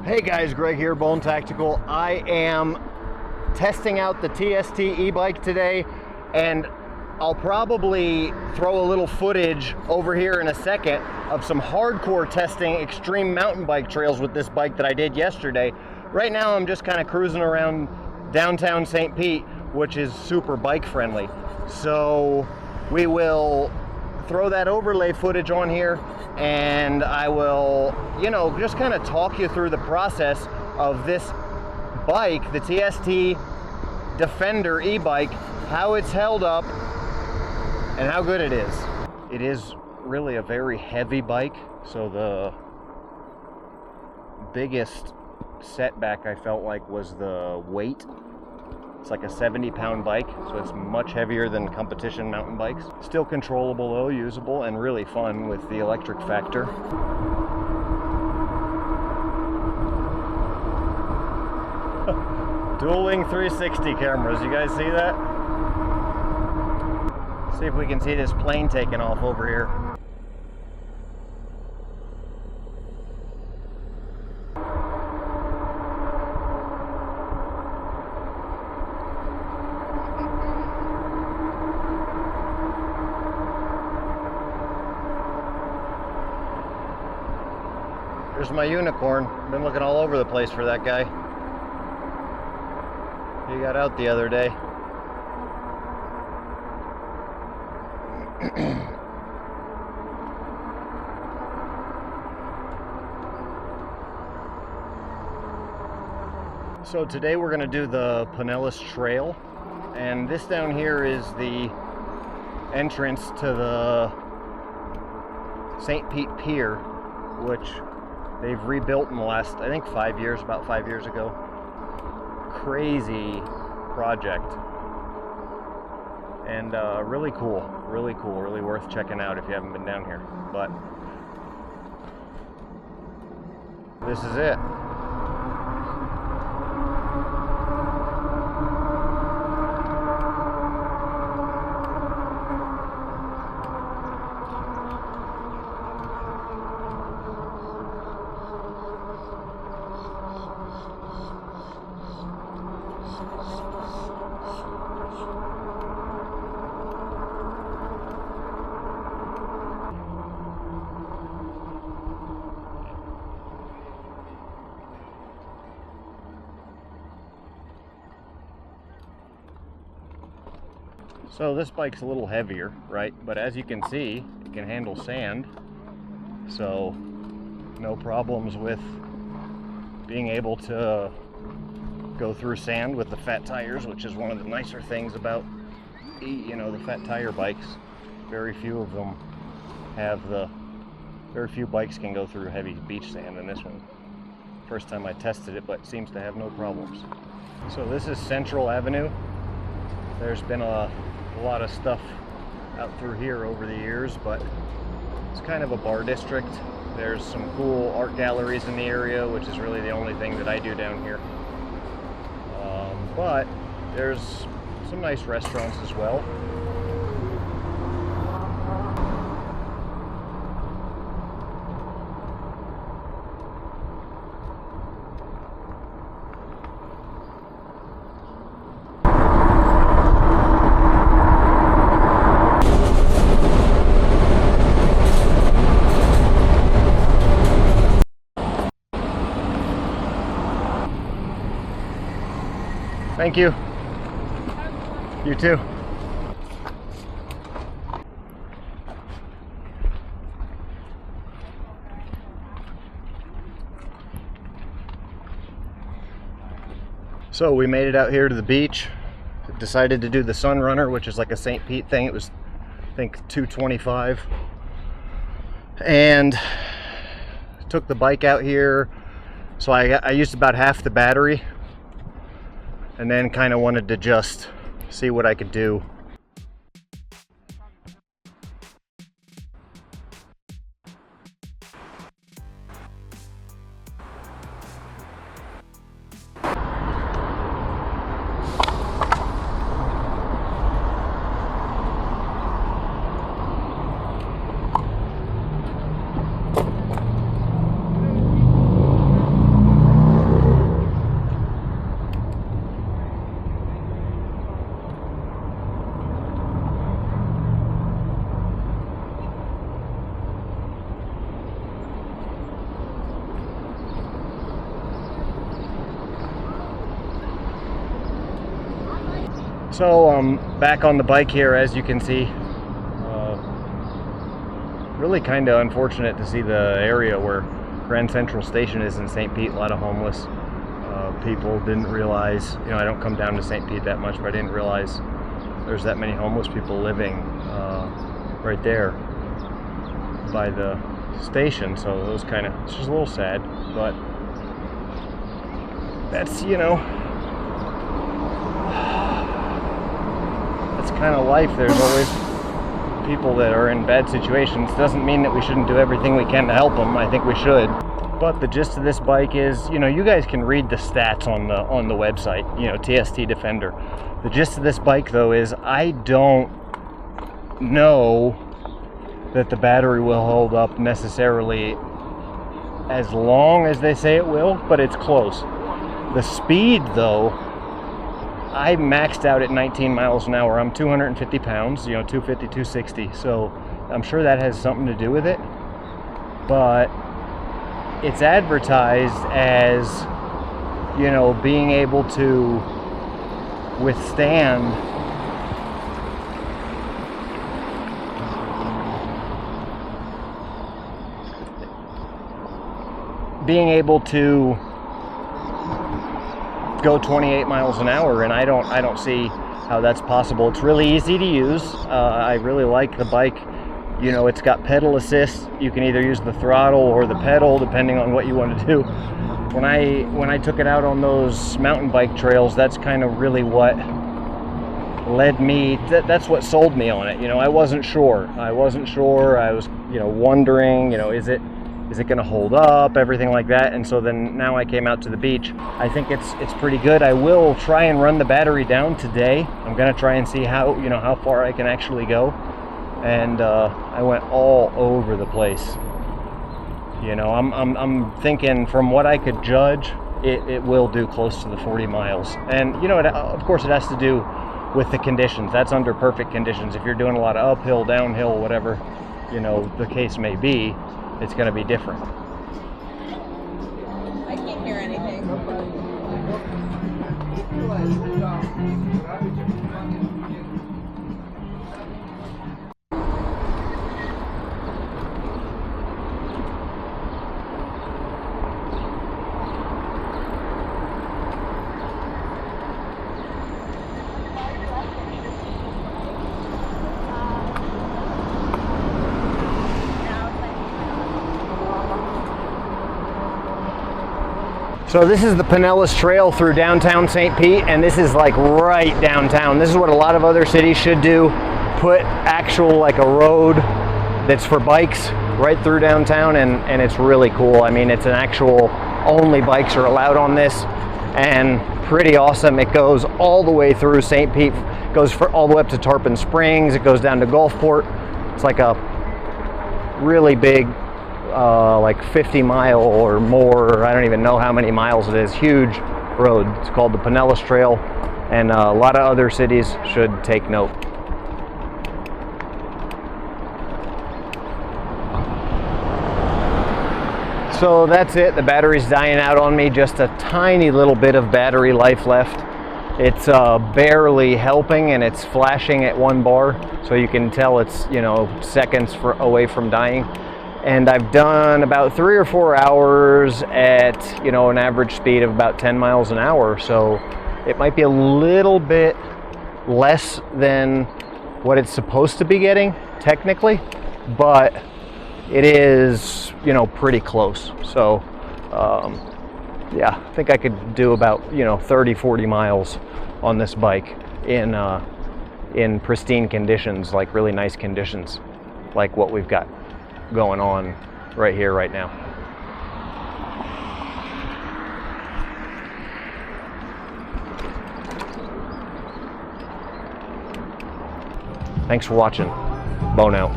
Hey guys, Greg here, Bone Tactical. I am testing out the TST e-bike today, and I'll probably throw a little footage over here in a second of some hardcore testing extreme mountain bike trails with this bike that I did yesterday. Right now I'm just kind of cruising around downtown St. Pete, which is super bike friendly. So we will throw that overlay footage on here, and I will, just kind of talk you through the process of this bike, the TST Defender e-bike, how it's held up, and how good it is. It is really a very heavy bike, so the biggest setback I felt like was the weight. It's like a 70-pound bike, so it's much heavier than competition mountain bikes. Still controllable though, usable, and really fun with the electric factor. Dueling 360 cameras, you guys see that? See if we can see this plane taking off over here. There's my unicorn. Been looking all over the place for that guy. He got out the other day. So today we're going to do the Pinellas Trail, and this down here is the entrance to the St. Pete Pier, which they've rebuilt in the last, I think, 5 years, about 5 years ago. Crazy project. And really cool, really worth checking out if you haven't been down here. But this is it. So this bike's a little heavier, right? But as you can see, it can handle sand. So no problems with being able to go through sand with the fat tires, which is one of the nicer things about, the fat tire bikes. Very few of them have very few bikes can go through heavy beach sand, and this one, first time I tested it, but seems to have no problems. So this is Central Avenue. There's been a lot of stuff out through here over the years, but it's kind of a bar district. There's some cool art galleries in the area, which is really the only thing that I do down here. But there's some nice restaurants as well. Thank you. You too. So we made it out here to the beach. Decided to do the Sun Runner, which is like a St. Pete thing. It was, I think, $225. And took the bike out here. So I used about half the battery. And then kind of wanted to just see what I could do. So I'm back on the bike here, as you can see. Really kind of unfortunate to see the area where Grand Central Station is in St. Pete. A lot of homeless people. Didn't realize, you know, I don't come down to St. Pete that much, but I didn't realize there's that many homeless people living right there by the station. So it was kind of, it's just a little sad, but that's, you know, that's kind of life. There's always people that are in bad situations. Doesn't mean that we shouldn't do everything we can to help them. I think we should. But the gist of this bike is, you know, you guys can read the stats on the website, you know, TST Defender. The gist of this bike though is I don't know that the battery will hold up necessarily as long as they say it will, but it's close. The speed though, I maxed out at 19 miles an hour. I'm 250 pounds, you know, 250, 260. So I'm sure that has something to do with it. But it's advertised as, you know, being able to withstand go 28 miles an hour, and I don't see how that's possible. It's really easy to use. I really like the bike. You know, it's got pedal assist. You can either use the throttle or the pedal depending on what you want to do. When I took it out on those mountain bike trails, that's kind of really what led me, that's what sold me on it. You know, I wasn't sure. I was, you know, wondering, you know, is it going to hold up, everything like that. And so then now I came out to the beach. I think it's pretty good. I will try and run the battery down today. I'm going to try and see how, you know, how far I can actually go. And I went all over the place. You know, I'm thinking from what I could judge, it will do close to the 40 miles. And you know, of course it has to do with the conditions. That's under perfect conditions. If you're doing a lot of uphill, downhill, whatever, you know, the case may be, it's going to be different. I can't hear anything. So this is the Pinellas Trail through downtown St. Pete, and this is like right downtown. This is what a lot of other cities should do. Put actual, like, a road that's for bikes right through downtown, and it's really cool. I mean, it's an actual, only bikes are allowed on this, and pretty awesome. It goes all the way through St. Pete, goes all the way up to Tarpon Springs. It goes down to Gulfport. It's like a really big, like 50 mile or more, I don't even know how many miles it is, huge road. It's called the Pinellas Trail, and a lot of other cities should take note. So that's it. The battery's dying out on me. Just a tiny little bit of battery life left. It's barely helping, and it's flashing at 1 bar, so you can tell it's, you know, seconds away from dying. And I've done about 3 or 4 hours at, you know, an average speed of about 10 miles an hour. So it might be a little bit less than what it's supposed to be getting technically, but it is, you know, pretty close. So yeah, I think I could do about, you know, 30-40 miles on this bike in pristine conditions, like really nice conditions, like what we've got going on right here, right now. Thanks for watching. Bone out.